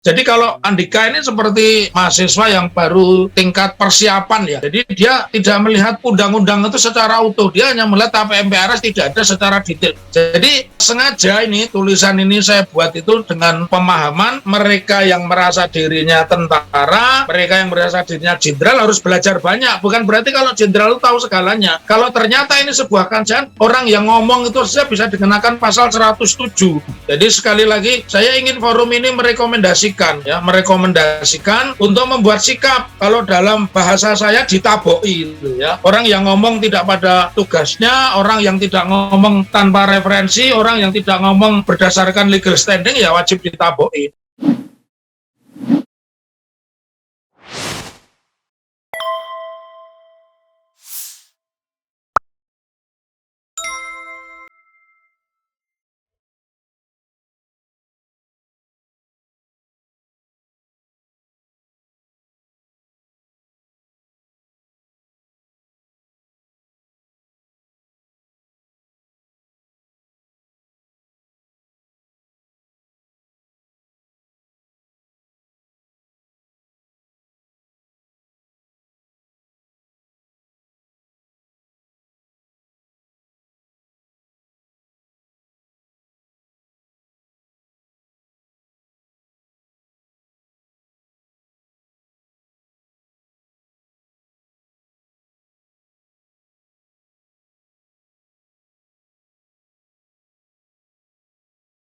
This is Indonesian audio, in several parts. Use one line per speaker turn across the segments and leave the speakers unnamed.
Jadi kalau Andika ini seperti mahasiswa yang baru tingkat persiapan ya. Jadi dia tidak melihat undang-undang itu secara utuh. Dia hanya melihat TAP MPRS tidak ada secara detail. Jadi sengaja ini tulisan ini saya buat itu dengan pemahaman mereka yang merasa dirinya tentara, mereka yang merasa dirinya jenderal harus belajar banyak. Bukan berarti kalau jenderal itu tahu segalanya. Kalau ternyata ini sebuah kajian, orang yang ngomong itu saja bisa dikenakan pasal 107. Jadi sekali lagi saya ingin forum ini merekomendasikan untuk membuat sikap. Kalau dalam bahasa saya ditaboi ya. Orang yang ngomong tidak pada tugasnya, orang yang tidak ngomong tanpa referensi, orang yang tidak ngomong berdasarkan legal standing ya wajib ditaboi.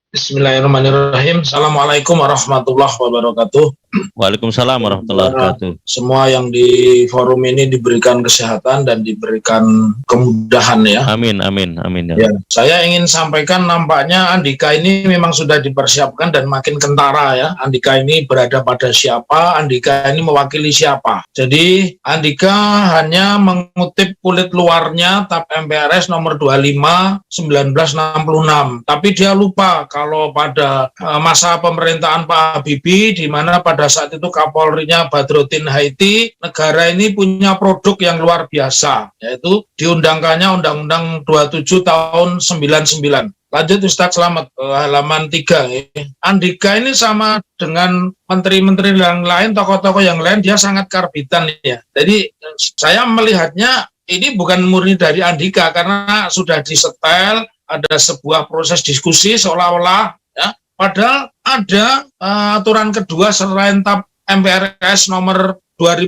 Bismillahirrahmanirrahim. Assalamualaikum warahmatullahi wabarakatuh.
Waalaikumsalam warahmatullahi wabarakatuh.
Semua yang di forum ini diberikan kesehatan dan diberikan kemudahan ya.
Amin, amin, amin.
Ya, saya ingin sampaikan nampaknya Andika ini memang sudah dipersiapkan dan makin kentara ya. Andika ini berada pada siapa, Andika ini mewakili siapa. Jadi Andika hanya mengutip kulit luarnya TAP MPRS nomor 25 1966. Tapi dia lupa kalau pada masa pemerintahan Pak Habibie, di mana pada saat itu Kapolrinya Badrodin Haiti, negara ini punya produk yang luar biasa, yaitu diundangkannya Undang-Undang 27 tahun 99. Lanjut Ustadz Slamet, halaman 3. Andika ini sama dengan menteri-menteri yang lain, tokoh-tokoh yang lain, dia sangat karbitan ya. Jadi saya melihatnya ini bukan murni dari Andika, karena sudah disetel, ada sebuah proses diskusi seolah-olah ya, padahal ada aturan kedua selain TAP MPRS nomor 2000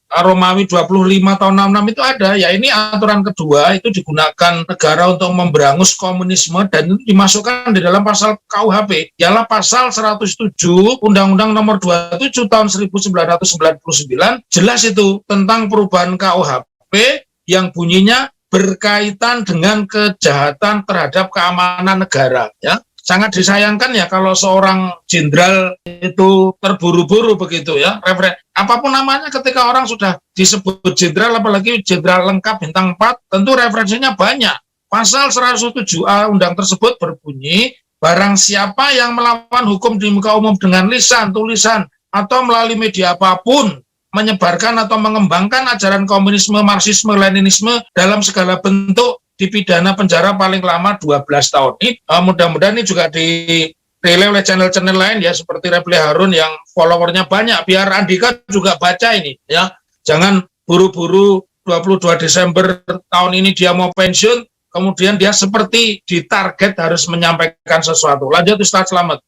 Romawi 25 tahun 66 itu ada ya. Ini aturan kedua itu digunakan negara untuk memberangus komunisme dan itu dimasukkan di dalam pasal KUHP, ialah pasal 107 Undang-Undang nomor 27 tahun 1999. Jelas itu tentang perubahan KUHP yang bunyinya berkaitan dengan kejahatan terhadap keamanan negara ya. Sangat disayangkan ya kalau seorang jenderal itu terburu-buru begitu ya. Apapun namanya, ketika orang sudah disebut jenderal, apalagi jenderal lengkap bintang 4, tentu referensinya banyak. Pasal 107A undang tersebut berbunyi, barang siapa yang melawan hukum di muka umum dengan lisan, tulisan, atau melalui media apapun, menyebarkan atau mengembangkan ajaran komunisme, marxisme, leninisme dalam segala bentuk, dipidana penjara paling lama 12 tahun. Ini mudah-mudahan ini juga direlay oleh channel-channel lain ya, seperti Reply Harun yang followernya banyak, biar Andika juga baca ini ya. Jangan buru-buru 22 Desember tahun ini dia mau pensiun, kemudian dia seperti ditarget harus menyampaikan sesuatu. Lanjut Ustaz Slamet.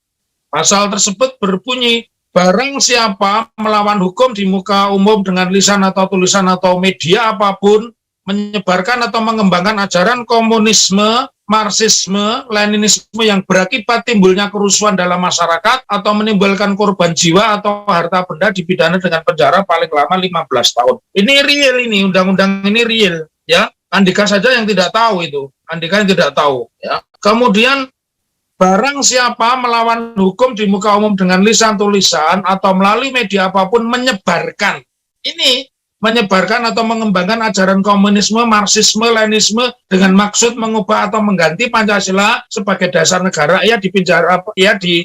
Pasal tersebut berbunyi, barang siapa melawan hukum di muka umum dengan lisan atau tulisan atau media apapun, menyebarkan atau mengembangkan ajaran komunisme, marxisme, leninisme yang berakibat timbulnya kerusuhan dalam masyarakat atau menimbulkan korban jiwa atau harta benda, dipidana dengan penjara paling lama 15 tahun. Ini real, ini undang-undang ini real ya. Andika saja yang tidak tahu itu. Andika yang tidak tahu ya. Kemudian barang siapa melawan hukum di muka umum dengan lisan tulisan atau melalui media apapun menyebarkan. Ini menyebarkan atau mengembangkan ajaran komunisme, marxisme, leninisme dengan maksud mengubah atau mengganti Pancasila sebagai dasar negara, ya di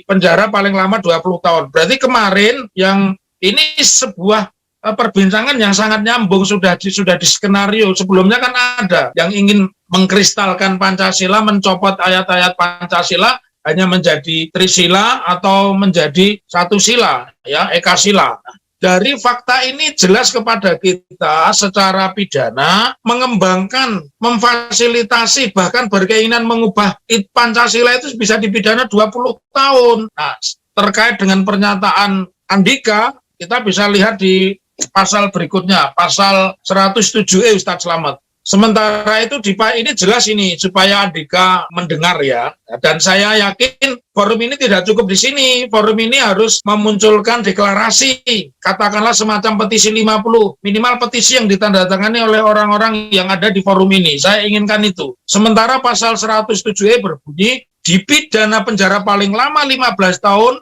penjara paling lama 20 tahun. Berarti kemarin yang ini sebuah perbincangan yang sangat nyambung, sudah di skenario. Sebelumnya kan ada yang ingin mengkristalkan Pancasila, mencopot ayat-ayat Pancasila, hanya menjadi trisila atau menjadi satu sila, ya, ekasila. Dari fakta ini jelas kepada kita secara pidana mengembangkan, memfasilitasi, bahkan berkeinginan mengubah Pancasila itu bisa dipidana 20 tahun. Nah, terkait dengan pernyataan Andika, kita bisa lihat di pasal berikutnya, pasal 107E Ustadz Slamet. Sementara itu ini jelas ini supaya Andika mendengar ya. Dan saya yakin forum ini tidak cukup di sini. Forum ini harus memunculkan deklarasi, katakanlah semacam petisi 50, minimal petisi yang ditandatangani oleh orang-orang yang ada di forum ini. Saya inginkan itu. Sementara pasal 107E berbunyi dipidana penjara paling lama 15 tahun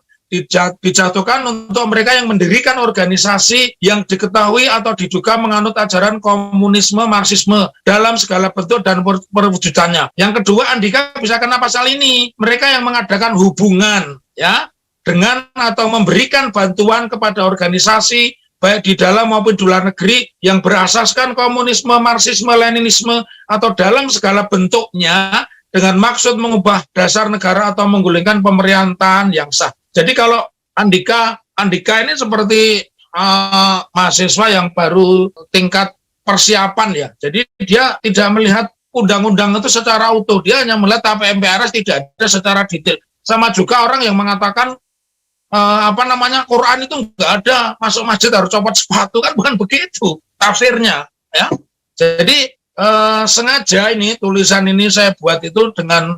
dijatuhkan untuk mereka yang mendirikan organisasi yang diketahui atau diduga menganut ajaran komunisme, marxisme dalam segala bentuk dan perwujudannya. Yang kedua, Andika bisa kena pasal ini. Mereka yang mengadakan hubungan ya dengan atau memberikan bantuan kepada organisasi baik di dalam maupun di luar negeri yang berasaskan komunisme, marxisme, leninisme atau dalam segala bentuknya dengan maksud mengubah dasar negara atau menggulingkan pemerintahan yang sah. Jadi kalau Andika ini seperti mahasiswa yang baru tingkat persiapan ya. Jadi dia tidak melihat undang-undang itu secara utuh. Dia hanya melihat TAP MPRS tidak ada secara detail. Sama juga orang yang mengatakan Quran itu nggak ada, masuk masjid harus copot sepatu, kan bukan begitu tafsirnya ya. Jadi sengaja ini tulisan ini saya buat itu dengan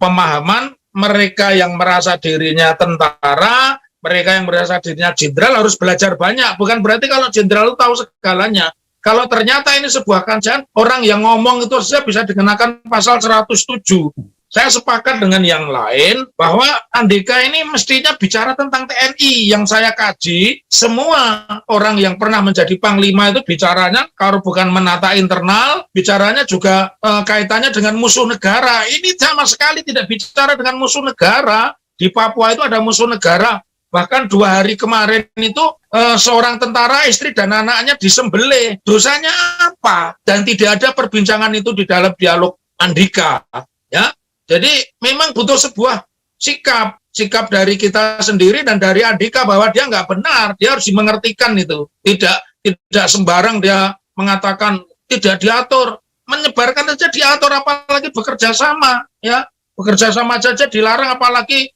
pemahaman mereka yang merasa dirinya tentara, mereka yang merasa dirinya jenderal harus belajar banyak. Bukan berarti kalau jenderal itu tahu segalanya. Kalau ternyata ini sebuah kajian, orang yang ngomong itu saja bisa dikenakan pasal 107. Saya sepakat dengan yang lain bahwa Andika ini mestinya bicara tentang TNI. Yang saya kaji, semua orang yang pernah menjadi panglima itu bicaranya kalau bukan menata internal, bicaranya juga kaitannya dengan musuh negara. Ini sama sekali tidak bicara dengan musuh negara. Di Papua itu ada musuh negara. Bahkan 2 hari kemarin itu seorang tentara, istri dan anaknya disembelih. Dosanya apa? Dan tidak ada perbincangan itu di dalam dialog Andika. Ya. Jadi memang butuh sebuah sikap dari kita sendiri dan dari Andika bahwa dia nggak benar, dia harus dimengertikan itu. Tidak sembarang dia mengatakan tidak diatur, menyebarkan saja diatur, apalagi bekerja sama, ya bekerja sama saja dilarang, apalagi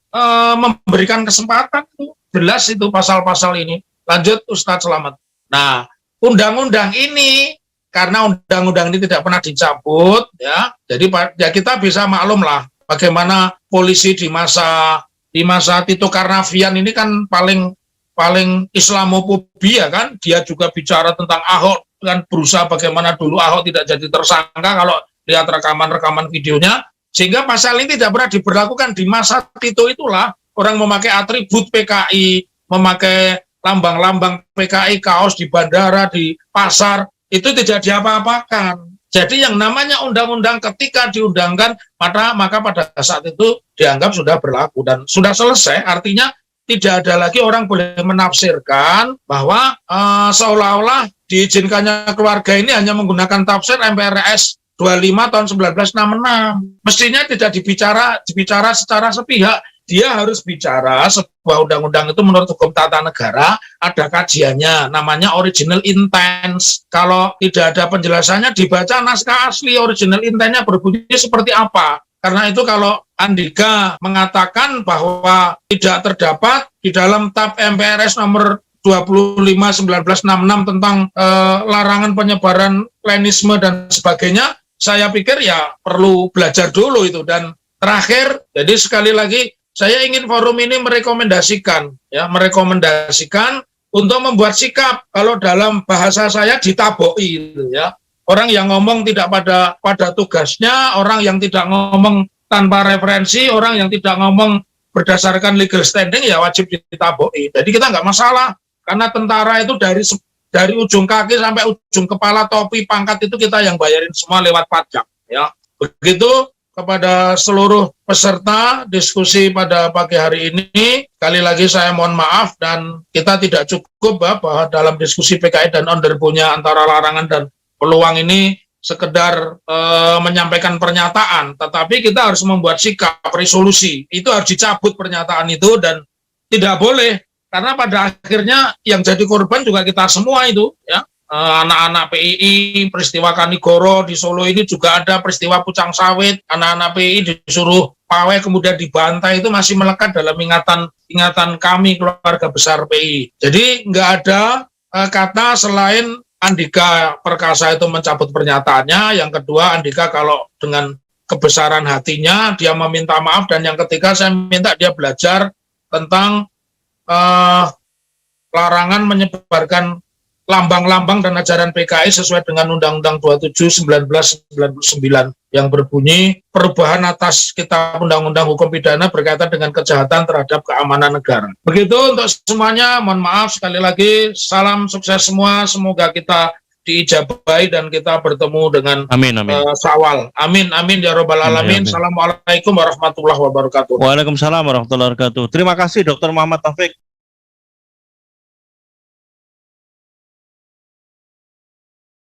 memberikan kesempatan. Itu jelas itu pasal-pasal ini. Lanjut Ustadz Slamet. Nah, undang-undang ini karena undang-undang ini tidak pernah dicabut, ya, jadi ya kita bisa maklum lah bagaimana polisi di masa Tito Karnavian ini kan paling Islamofobia kan, dia juga bicara tentang Ahok kan, berusaha bagaimana dulu Ahok tidak jadi tersangka kalau lihat rekaman videonya, sehingga pasal ini tidak pernah diberlakukan. Di masa Tito itulah orang memakai atribut PKI, memakai lambang-lambang PKI, kaos di bandara, di pasar, itu tidak diapa-apakan. Jadi yang namanya undang-undang ketika diundangkan, maka pada saat itu dianggap sudah berlaku dan sudah selesai. Artinya tidak ada lagi orang boleh menafsirkan bahwa seolah-olah diizinkannya keluarga ini hanya menggunakan tafsir MPRS 25 tahun 1966. Mestinya tidak dibicara secara sepihak. Dia harus bicara sebuah undang-undang itu menurut hukum tata negara ada kajiannya, namanya original intent. Kalau tidak ada penjelasannya, dibaca naskah asli original intentnya berbunyi seperti apa. Karena itu kalau Andika mengatakan bahwa tidak terdapat di dalam TAP MPRS nomor 25/1966 tentang larangan penyebaran leninisme dan sebagainya, saya pikir ya perlu belajar dulu itu. Dan terakhir, jadi sekali lagi saya ingin forum ini merekomendasikan untuk membuat sikap, kalau dalam bahasa saya ditaboi gitu ya. Orang yang ngomong tidak pada tugasnya, orang yang tidak ngomong tanpa referensi, orang yang tidak ngomong berdasarkan legal standing ya wajib ditaboi. Jadi kita nggak masalah, karena tentara itu dari ujung kaki sampai ujung kepala, topi, pangkat itu kita yang bayarin semua lewat pajak ya. Begitu kepada seluruh peserta diskusi pada pagi hari ini, sekali lagi saya mohon maaf dan kita tidak cukup bahwa dalam diskusi PKI dan Onderbonya antara larangan dan peluang ini sekedar menyampaikan pernyataan, tetapi kita harus membuat sikap, resolusi. Itu harus dicabut pernyataan itu dan tidak boleh, karena pada akhirnya yang jadi korban juga kita semua itu, ya. Anak-anak PII, peristiwa Kanigoro di Solo ini juga ada peristiwa Pucang Sawit, anak-anak PII disuruh pawai kemudian dibantai, itu masih melekat dalam ingatan kami keluarga besar PII. Jadi nggak ada kata selain Andika Perkasa itu mencabut pernyataannya, yang kedua Andika kalau dengan kebesaran hatinya dia meminta maaf, dan yang ketiga saya minta dia belajar tentang larangan menyebarkan lambang-lambang dan ajaran PKI sesuai dengan Undang-Undang 27 1999 yang berbunyi perubahan atas Kitab Undang-Undang Hukum Pidana berkaitan dengan kejahatan terhadap keamanan negara. Begitu untuk semuanya, mohon maaf sekali lagi, salam sukses semua, semoga kita diijabahi dan kita bertemu dengan Syawal. Amin, amin ya robbal alamin. Assalamualaikum warahmatullahi wabarakatuh.
Waalaikumsalam warahmatullahi wabarakatuh. Terima kasih Dr. Muhammad Taufik.